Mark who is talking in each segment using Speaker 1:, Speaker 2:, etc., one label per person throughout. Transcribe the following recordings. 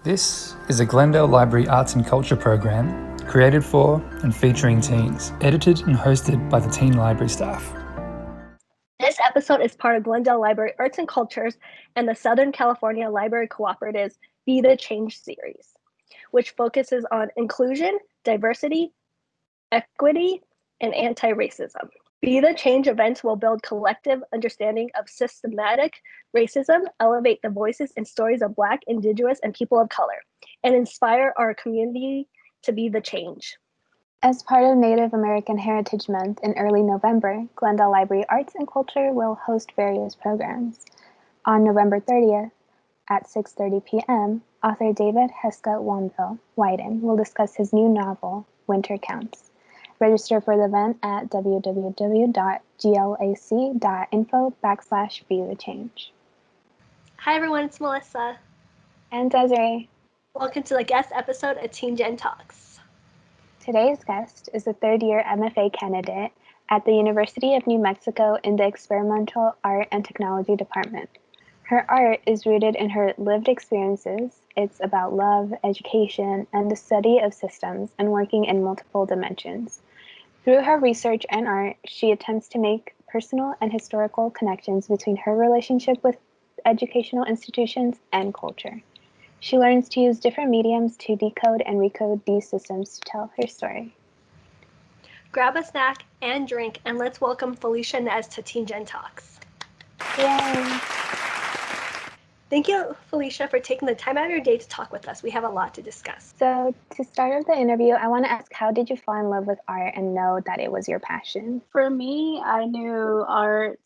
Speaker 1: This is a Glendale Library Arts and Culture program created for and featuring teens, edited and hosted by the Teen Library staff.
Speaker 2: This episode is part of Glendale Library Arts and Cultures and the Southern California Library Cooperative's Be the Change series, which focuses on inclusion, diversity, equity, and anti-racism. Be the Change events will build collective understanding of systematic racism, elevate the voices and stories of Black, Indigenous, and people of color, and inspire our community to be the change.
Speaker 3: As part of Native American Heritage Month in early November, Glendale Library Arts and Culture will host various programs. On November 30th at 6:30 p.m., author David Heska Wyden will discuss his new novel, Winter Counts. Register for the event at www.glac.info/BeTheChange.
Speaker 2: Hi everyone, it's Melissa.
Speaker 3: And Desiree.
Speaker 2: Welcome to the guest episode of Teen G.E.N Talks.
Speaker 3: Today's guest is a third-year MFA candidate at the University of New Mexico in the Experimental Art and Technology Department. Her art is rooted in her lived experiences. It's about love, education, and the study of systems and working in multiple dimensions. Through her research and art, she attempts to make personal and historical connections between her relationship with educational institutions and culture. She learns to use different mediums to decode and recode these systems to tell her story.
Speaker 2: Grab a snack and drink, and let's welcome Felicia Nez to Teen G.E.N Talks.
Speaker 3: Yay!
Speaker 2: Thank you, Felicia, for taking the time out of your day to talk with us. We have a lot to discuss.
Speaker 3: So to start off the interview, I want to ask, how did you fall in love with art and know that it was your passion?
Speaker 4: For me, I knew art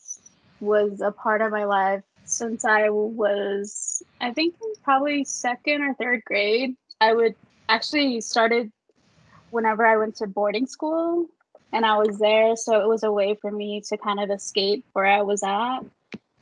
Speaker 4: was a part of my life since I was, I think, probably second or third grade. I would actually started whenever I went to boarding school and I was there. So it was a way for me to kind of escape where I was at.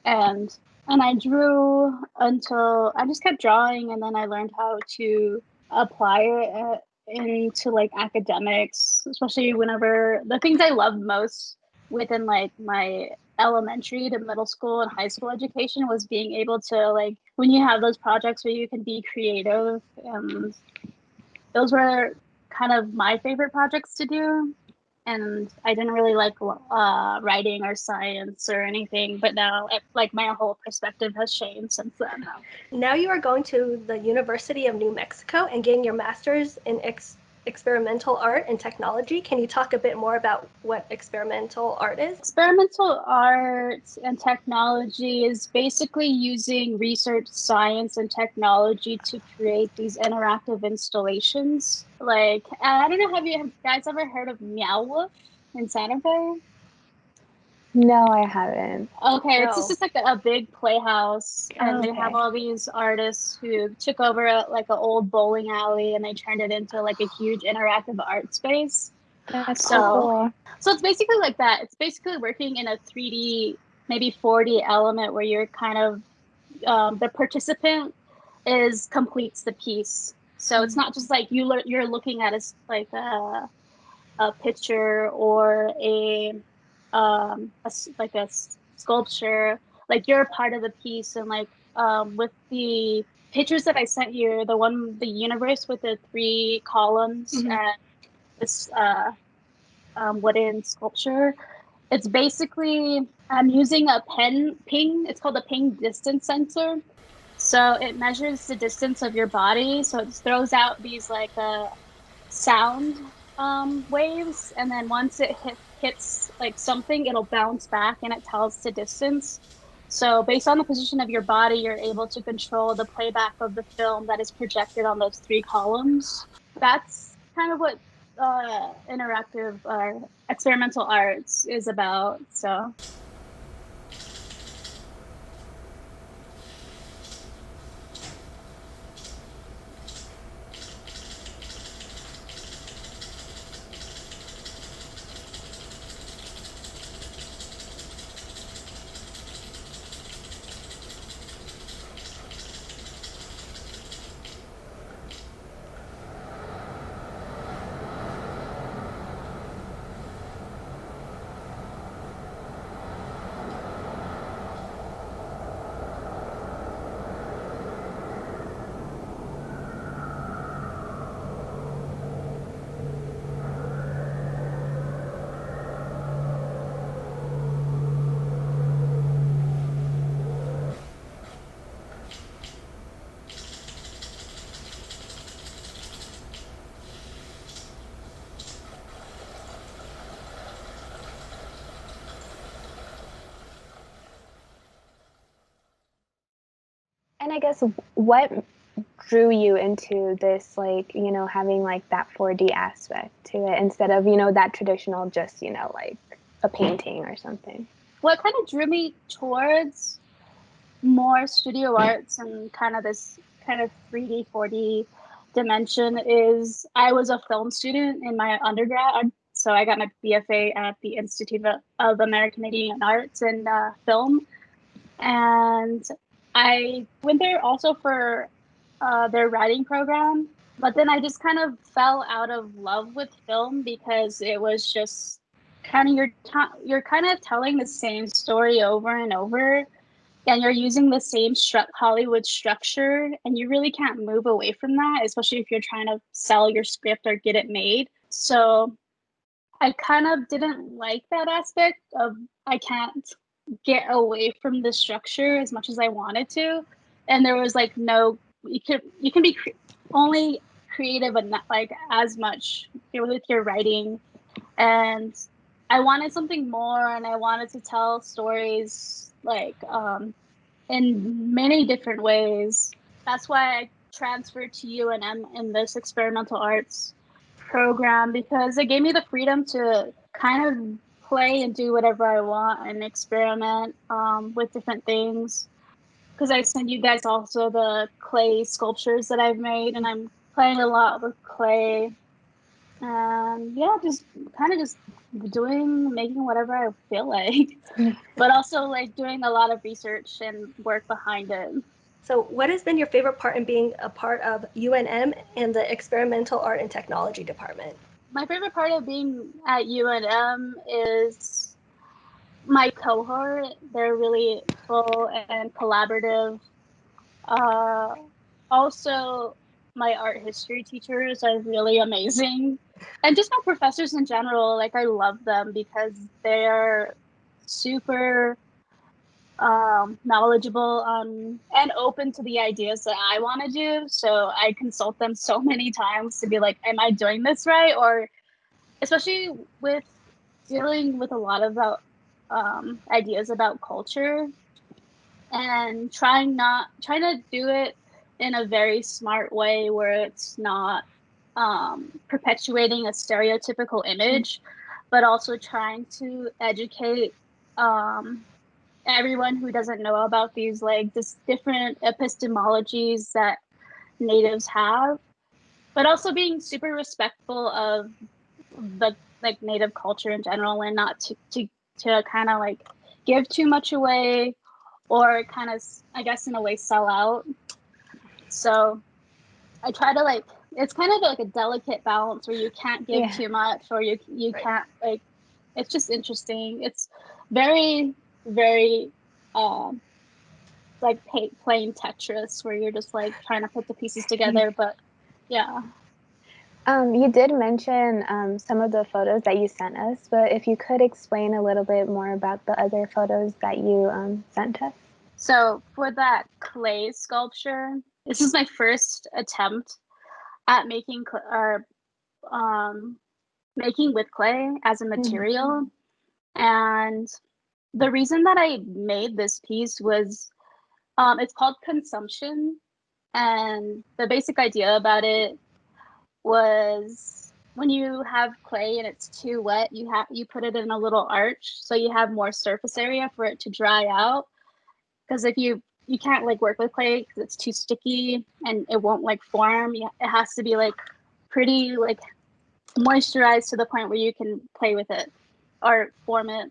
Speaker 4: And I drew until I just kept drawing, and then I learned how to apply it into like academics, especially whenever the things I loved most within like my elementary to middle school and high school education was being able to, like, when you have those projects where you can be creative, and those were kind of my favorite projects to do. And I didn't really like writing or science or anything, but now like my whole perspective has changed since then.
Speaker 2: Now you are going to the University of New Mexico and getting your master's in experimental art and technology. Can you talk a bit more about what experimental art is?
Speaker 4: Experimental art and technology is basically using research, science, and technology to create these interactive installations. Like, I don't know, have you guys ever heard of Meow Wolf in Santa Fe?
Speaker 3: No, I haven't.
Speaker 4: Okay,
Speaker 2: No.
Speaker 4: it's just like a big playhouse, and they have all these artists who took over like an old bowling alley, and they turned it into like a huge interactive art space.
Speaker 3: That's so cool.
Speaker 4: So it's basically like that. It's basically working in a 3D, maybe 4D element where you're kind of the participant completes the piece. So it's not just like you're looking at a picture or a sculpture. Like, you're a part of the piece. And like with the pictures that I sent you, the universe with the 3 columns and this wooden sculpture, it's basically I'm using a ping. It's called a ping distance sensor. So it measures the distance of your body. So it throws out these like sound waves, and then once it hits like something, it'll bounce back and it tells the distance. So based on the position of your body, you're able to control the playback of the film that is projected on those 3 columns. That's kind of what interactive experimental arts is about. So
Speaker 3: And I guess what drew you into this, like, you know, having like that 4D aspect to it instead of, you know, that traditional just, you know, like a painting or something?
Speaker 4: What kind of drew me towards more studio arts and kind of this kind of 3D, 4D dimension is I was a film student in my undergrad. So I got my BFA at the Institute of American Indian Arts and Film. And I went there also for their writing program. But then I just kind of fell out of love with film because it was just kind of you're kind of telling the same story over and over, and you're using the same Hollywood structure, and you really can't move away from that, especially if you're trying to sell your script or get it made. So I kind of didn't like that aspect of I can't get away from the structure as much as I wanted to, and there was like no you can be only creative but not like as much with your writing. And I wanted something more, and I wanted to tell stories like in many different ways. That's why I transferred to UNM in this experimental arts program, because it gave me the freedom to kind of play and do whatever I want and experiment with different things. Because I sent you guys also the clay sculptures that I've made, and I'm playing a lot with clay. And yeah, just kind of just making whatever I feel like, but also like doing a lot of research and work behind it.
Speaker 2: So what has been your favorite part in being a part of UNM and the Experimental Art and Technology Department?
Speaker 4: My favorite part of being at UNM is my cohort. They're really full and collaborative. Also, my art history teachers are really amazing. And just my professors in general, like I love them because they're super knowledgeable and open to the ideas that I want to do. So I consult them so many times to be like, am I doing this right? Or especially with dealing with a lot of ideas about culture, and trying to do it in a very smart way where it's not perpetuating a stereotypical image, but also trying to educate everyone who doesn't know about these like this different epistemologies that natives have, but also being super respectful of the like native culture in general, and not to kind of like give too much away or kind of, I guess, in a way sell out. So I try to like, it's kind of like a delicate balance where you can't give too much or you right. can't like, it's just interesting. It's very, very like playing Tetris where you're just like trying to put the pieces together. But yeah.
Speaker 3: You did mention some of the photos that you sent us, but if you could explain a little bit more about the other photos that you sent us.
Speaker 4: So for that clay sculpture, this is my first attempt at making making with clay as a material. Mm-hmm. And the reason that I made this piece was it's called Consumption. And the basic idea about it was when you have clay and it's too wet, you put it in a little arch so you have more surface area for it to dry out. Because if you can't like work with clay because it's too sticky and it won't like form. It has to be like pretty like moisturized to the point where you can play with it or form it.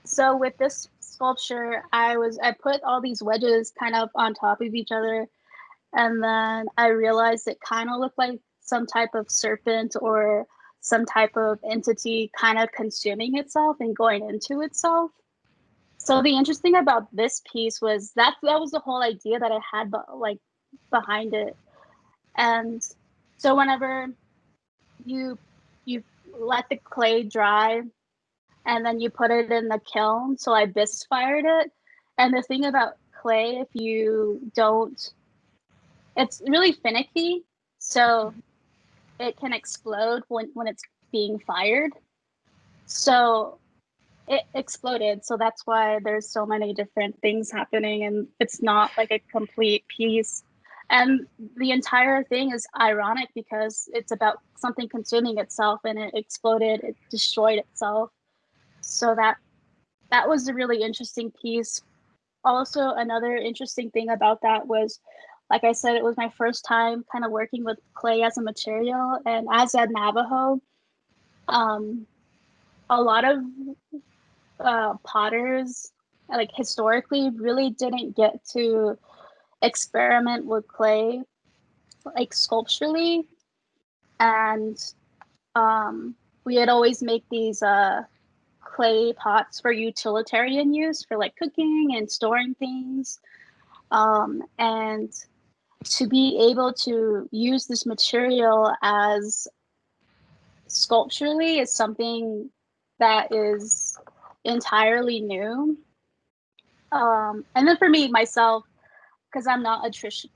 Speaker 4: So with this sculpture, I put all these wedges kind of on top of each other, and then I realized it kind of looked like some type of serpent or some type of entity kind of consuming itself and going into itself. So the interesting about this piece was that was the whole idea that I had like behind it. And so whenever you let the clay dry and then you put it in the kiln, so I bisque fired it. And the thing about clay, if you don't, it's really finicky, so it can explode when it's being fired. So it exploded. So that's why there's so many different things happening, and it's not like a complete piece. And the entire thing is ironic because it's about something consuming itself, and it exploded, it destroyed itself. So that was a really interesting piece. Also, another interesting thing about that was, like I said, it was my first time kind of working with clay as a material. And as a Navajo, a lot of potters, like historically, really didn't get to experiment with clay, like sculpturally. And we had always make these clay pots for utilitarian use, for like cooking and storing things. And to be able to use this material as sculpturally is something that is entirely new. And then for me, myself, because I'm not a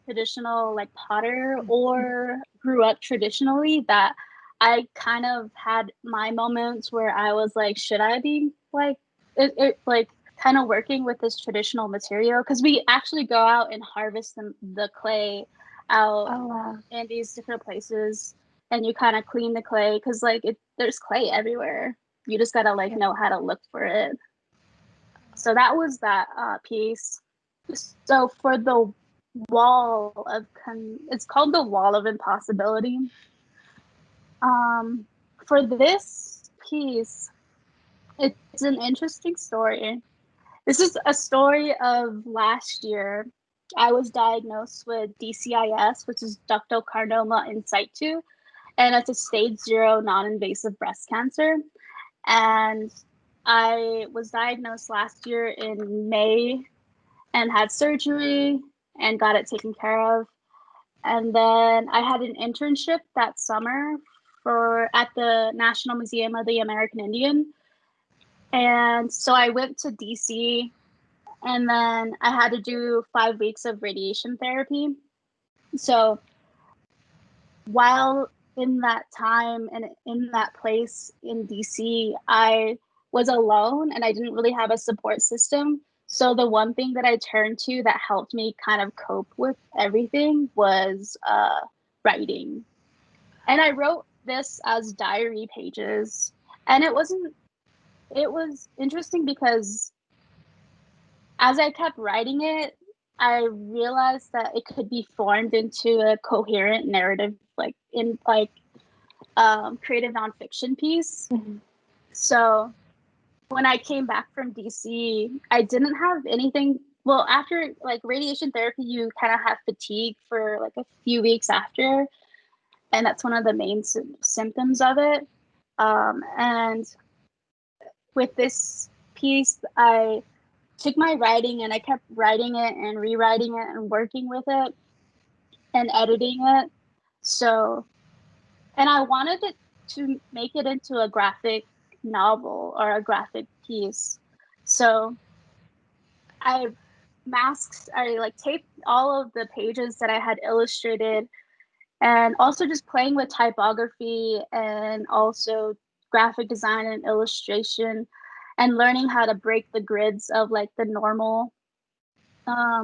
Speaker 4: traditional like potter or grew up traditionally, that I kind of had my moments where I was like, should I be like like kind of working with this traditional material? Because we actually go out and harvest the clay out in these different places, and you kind of clean the clay because like there's clay everywhere. You just gotta like know how to look for it. So that was that piece. So for the wall of it's called the wall of impossibility. For this piece, it's an interesting story. This is a story of last year. I was diagnosed with DCIS, which is ductal carcinoma in situ, and it's a stage 0 non-invasive breast cancer. And I was diagnosed last year in May and had surgery and got it taken care of. And then I had an internship that summer at the National Museum of the American Indian. And so I went to DC, and then I had to do 5 weeks of radiation therapy. So while in that time and in that place in DC, I was alone and I didn't really have a support system. So the one thing that I turned to that helped me kind of cope with everything was writing. And I wrote this as diary pages. And it was interesting because as I kept writing it, I realized that it could be formed into a coherent narrative, like in creative nonfiction piece.
Speaker 3: Mm-hmm.
Speaker 4: So when I came back from DC, I didn't have anything. Well, after like radiation therapy, you kind of have fatigue for like a few weeks after, and that's one of the main symptoms of it. And with this piece, I took my writing and I kept writing it and rewriting it and working with it and editing it. So, and I wanted it to make it into a graphic novel or a graphic piece. So I taped all of the pages that I had illustrated, and also just playing with typography and also graphic design and illustration, and learning how to break the grids of like the normal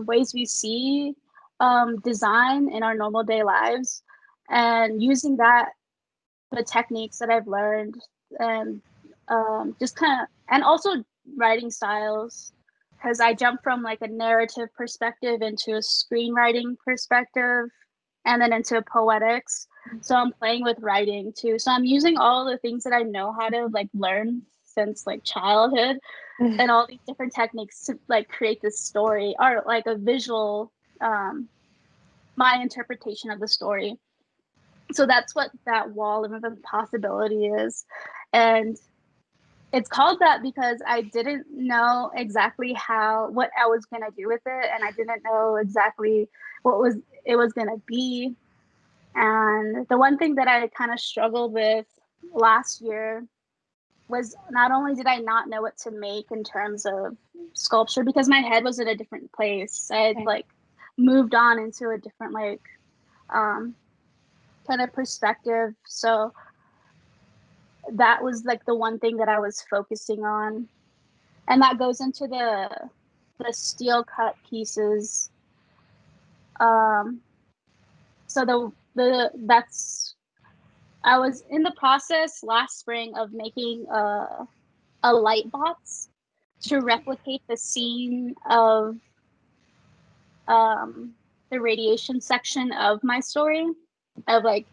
Speaker 4: ways we see design in our normal day lives, and using the techniques that I've learned, and just kind of, and also writing styles, because I jumped from like a narrative perspective into a screenwriting perspective, and then into poetics. So I'm playing with writing too. So I'm using all the things that I know how to like learn since like childhood, and all these different techniques to like create this story, or like a visual, my interpretation of the story. So that's what that wall of impossibility is. And it's called that because I didn't know exactly what I was going to do with it, and I didn't know exactly what it was going to be. And the one thing that I kind of struggled with last year was, not only did I not know what to make in terms of sculpture, because my head was in a different place. I had like moved on into a different like kind of perspective. So that was like the one thing that I was focusing on. and that goes into the steel cut pieces. So I was in the process last spring of making a light box to replicate the scene of the radiation section of my story, of like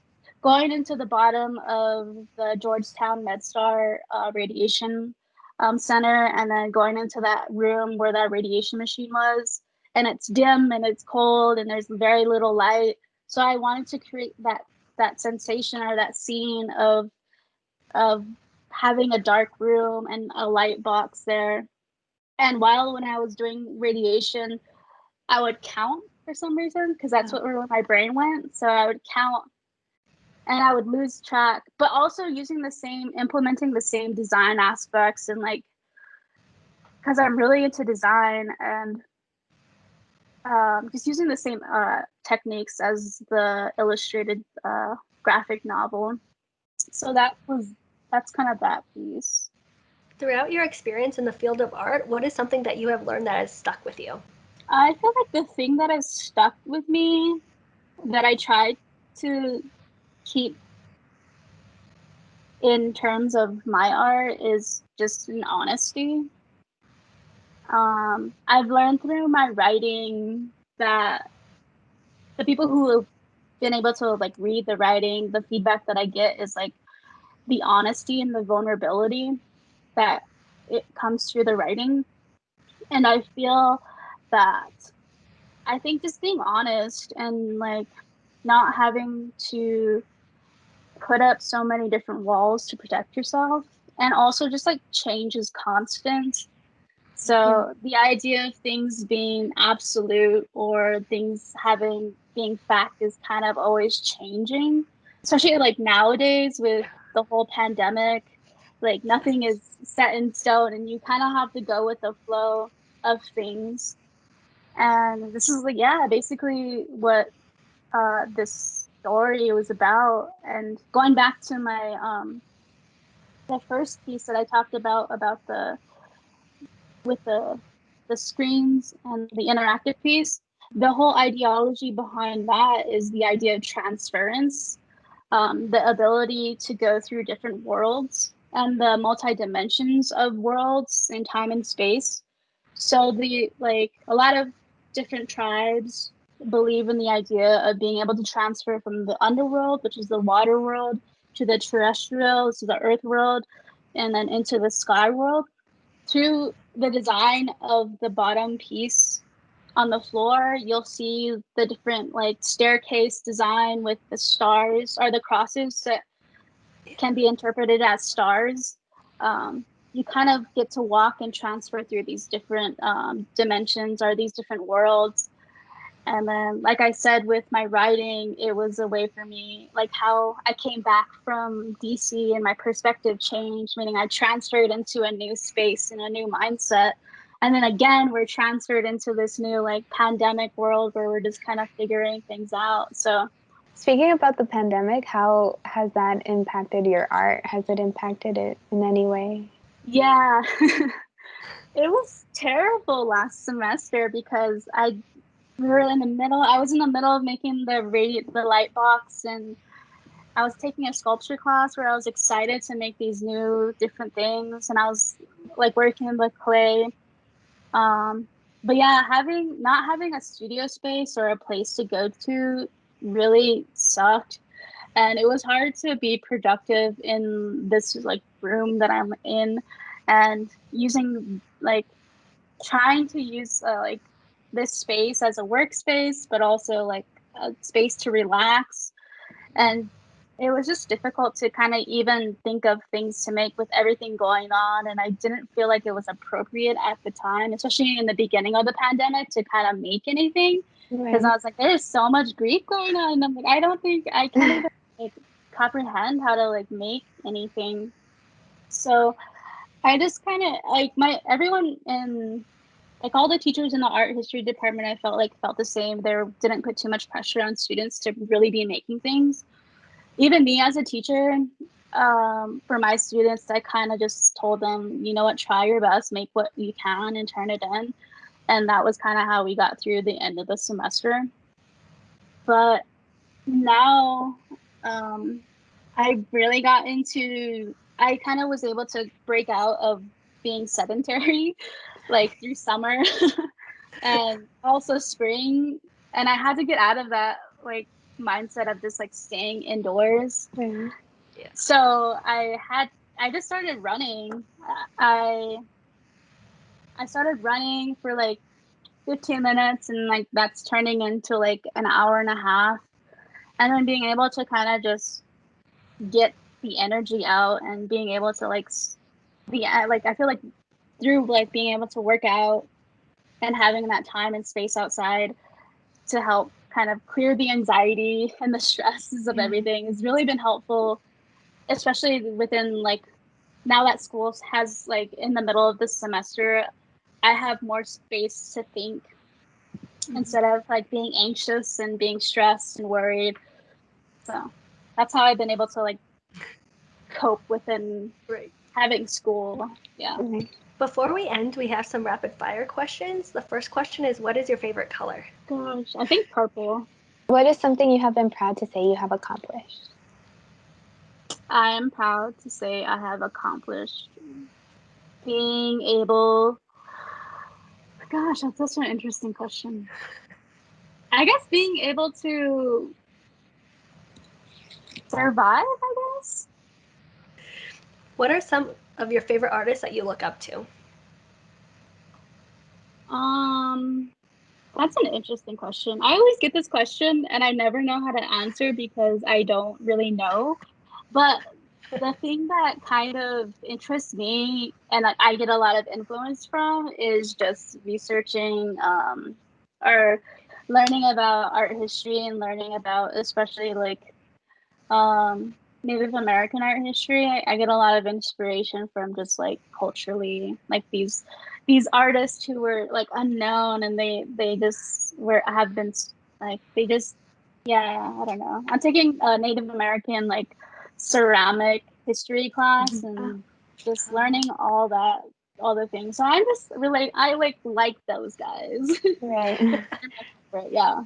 Speaker 4: going into the bottom of the Georgetown MedStar radiation center, and then going into that room where that radiation machine was, and it's dim and it's cold and there's very little light. So I wanted to create that sensation or that scene of having a dark room and a light box there. And when I was doing radiation, I would count for some reason, because that's where my brain went. So I would count and I would lose track, but also implementing the same design aspects, and like, because I'm really into design, and just using the same techniques as the illustrated graphic novel. So that's kind of that piece.
Speaker 2: Throughout your experience in the field of art, what is something that you have learned that has stuck with you?
Speaker 4: I feel like the thing that has stuck with me, that I tried to keep in terms of my art, is just an honesty. I've learned through my writing that the people who have been able to like read the writing, the feedback that I get is like the honesty and the vulnerability that it comes through the writing. And I feel that I think just being honest and like not having to put up so many different walls to protect yourself, and also just like change is constant. So the idea of things being absolute or things being fact is kind of always changing, especially like nowadays with the whole pandemic. Like nothing is set in stone, and you kind of have to go with the flow of things. And this is like, basically what this story was about. And going back to my the first piece that I talked about the screens and the interactive piece, the whole ideology behind that is the idea of transference, the ability to go through different worlds and the multi-dimensions of worlds in time and space. So a lot of different tribes believe in the idea of being able to transfer from the underworld, which is the water world, to the terrestrial, to the earth world, and then into the sky world. Through the design of the bottom piece on the floor, you'll see the different like staircase design with the stars or the crosses that can be interpreted as stars. You kind of get to walk and transfer through these different dimensions or these different worlds. And then, like I said, with my writing, it was a way for me, like how I came back from DC and my perspective changed, meaning I transferred into a new space and a new mindset. And then again, we're transferred into this new like pandemic world where we're just kind of figuring things out. So
Speaker 3: speaking about the pandemic, how has that impacted your art? Has it impacted it in any way?
Speaker 4: Yeah, it was terrible last semester because I was in the middle of making the light box, and I was taking a sculpture class where I was excited to make these new different things, and I was like working with clay. But yeah, not having a studio space or a place to go to really sucked. And it was hard to be productive in this like room that I'm in, and trying to use like this space as a workspace, but also like a space to relax. And it was just difficult to kind of even think of things to make with everything going on. And I didn't feel like it was appropriate at the time, especially in the beginning of the pandemic, to kind of make anything. Because I was like, there's so much grief going on. And I'm like, I don't think I can even like comprehend how to like make anything. So I just kind of like everyone in like all the teachers in the art history department, I felt the same. They didn't put too much pressure on students to really be making things. Even me as a teacher, for my students, I kind of just told them, you know what, try your best, make what you can and turn it in. And that was kind of how we got through the end of the semester. But now I really got into, I kind of was able to break out of being sedentary like through summer and also spring. And I had to get out of that like mindset of just like staying indoors.
Speaker 3: Mm.
Speaker 2: Yeah.
Speaker 4: So I just started running. I started running for like 15 minutes, and like that's turning into like an hour and a half. And then being able to kind of just get the energy out and being able to like I feel like through like being able to work out and having that time and space outside to help kind of clear the anxiety and the stresses of everything has really been helpful, especially within like now that school has like in the middle of the semester, I have more space to think instead of like being anxious and being stressed and worried. So that's how I've been able to like cope within having school. Yeah.
Speaker 2: Before we end, we have some rapid fire questions. The first question is, what is your favorite color?
Speaker 4: Gosh, I think purple.
Speaker 3: What is something you have been proud to say you have accomplished?
Speaker 4: I am proud to say I have accomplished being able. Gosh, that's such an interesting question. I guess being able to survive, I guess.
Speaker 2: What are some of your favorite artists that you look up to?
Speaker 4: That's an interesting question. I always get this question and I never know how to answer because I don't really know. But the thing that kind of interests me and I get a lot of influence from is just researching or learning about art history and learning about especially like Native American art history. I get a lot of inspiration from just like culturally, like these artists who were like unknown and they just have been like they just yeah, I don't know. I'm taking a Native American like ceramic history class and just learning all the things. So I'm just really I like those guys.
Speaker 3: Right.
Speaker 4: Yeah.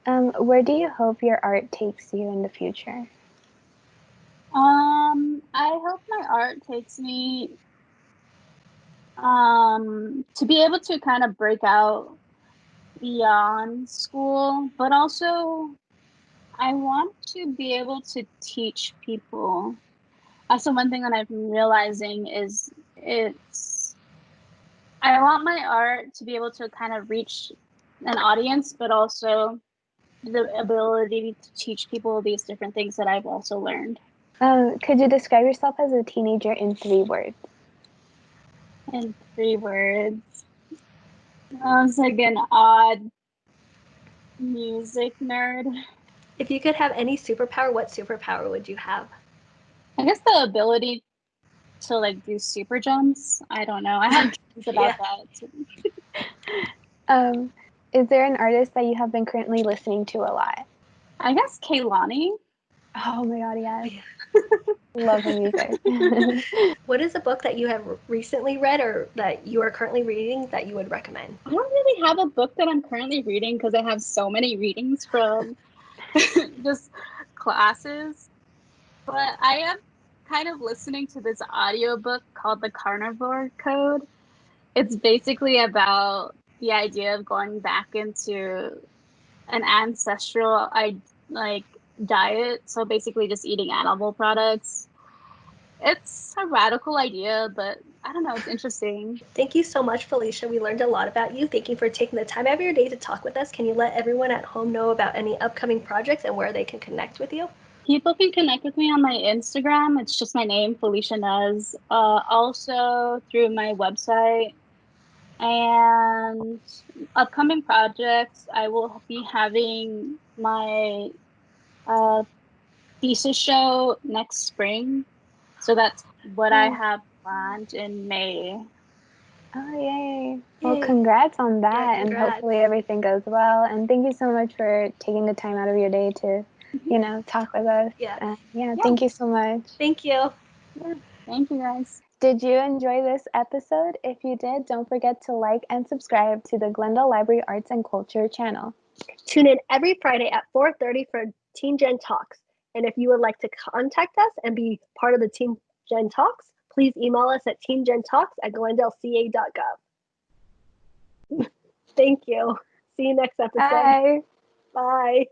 Speaker 3: Where do you hope your art takes you in the future?
Speaker 4: I hope my art takes me to be able to kind of break out beyond school, but also I want to be able to teach people. That's the one thing that I've been realizing is I want my art to be able to kind of reach an audience, but also the ability to teach people these different things that I've also learned.
Speaker 3: Could you describe yourself as a teenager in 3 words?
Speaker 4: In 3 words. I was like an odd music nerd.
Speaker 2: If you could have any superpower, what superpower would you have?
Speaker 4: I guess the ability to like do super jumps. I don't know. I have dreams about that.
Speaker 3: Is there an artist that you have been currently listening to a lot?
Speaker 4: I guess Kehlani.
Speaker 3: Oh my god, yes. Love her music.
Speaker 2: What is a book that you have recently read or that you are currently reading that you would recommend?
Speaker 4: I don't really have a book that I'm currently reading because I have so many readings from just classes. But I am kind of listening to this audiobook called The Carnivore Code. It's basically about the idea of going back into an ancestral diet. So basically just eating animal products. It's a radical idea, but I don't know, it's interesting.
Speaker 2: Thank you so much, Felicia. We learned a lot about you. Thank you for taking the time out of your day to talk with us. Can you let everyone at home know about any upcoming projects and where they can connect with you?
Speaker 4: People can connect with me on my Instagram. It's just my name, Felicia Nez. Also through my website. And upcoming projects, I will be having my thesis show next spring. So that's what I have planned in May.
Speaker 3: Oh, yay. Well, congrats on that, and hopefully everything goes well. And thank you so much for taking the time out of your day to talk with us.
Speaker 2: Yeah.
Speaker 3: Yeah, thank you so much.
Speaker 2: Thank you.
Speaker 4: Yeah. Thank you, guys.
Speaker 3: Did you enjoy this episode? If you did, don't forget to like and subscribe to the Glendale Library Arts and Culture channel.
Speaker 2: Tune in every Friday at 4:30 for Teen Gen Talks. And if you would like to contact us and be part of the Teen Gen Talks, please email us at teengentalks@glendaleca.gov. Thank you. See you next episode.
Speaker 3: Bye.
Speaker 2: Bye.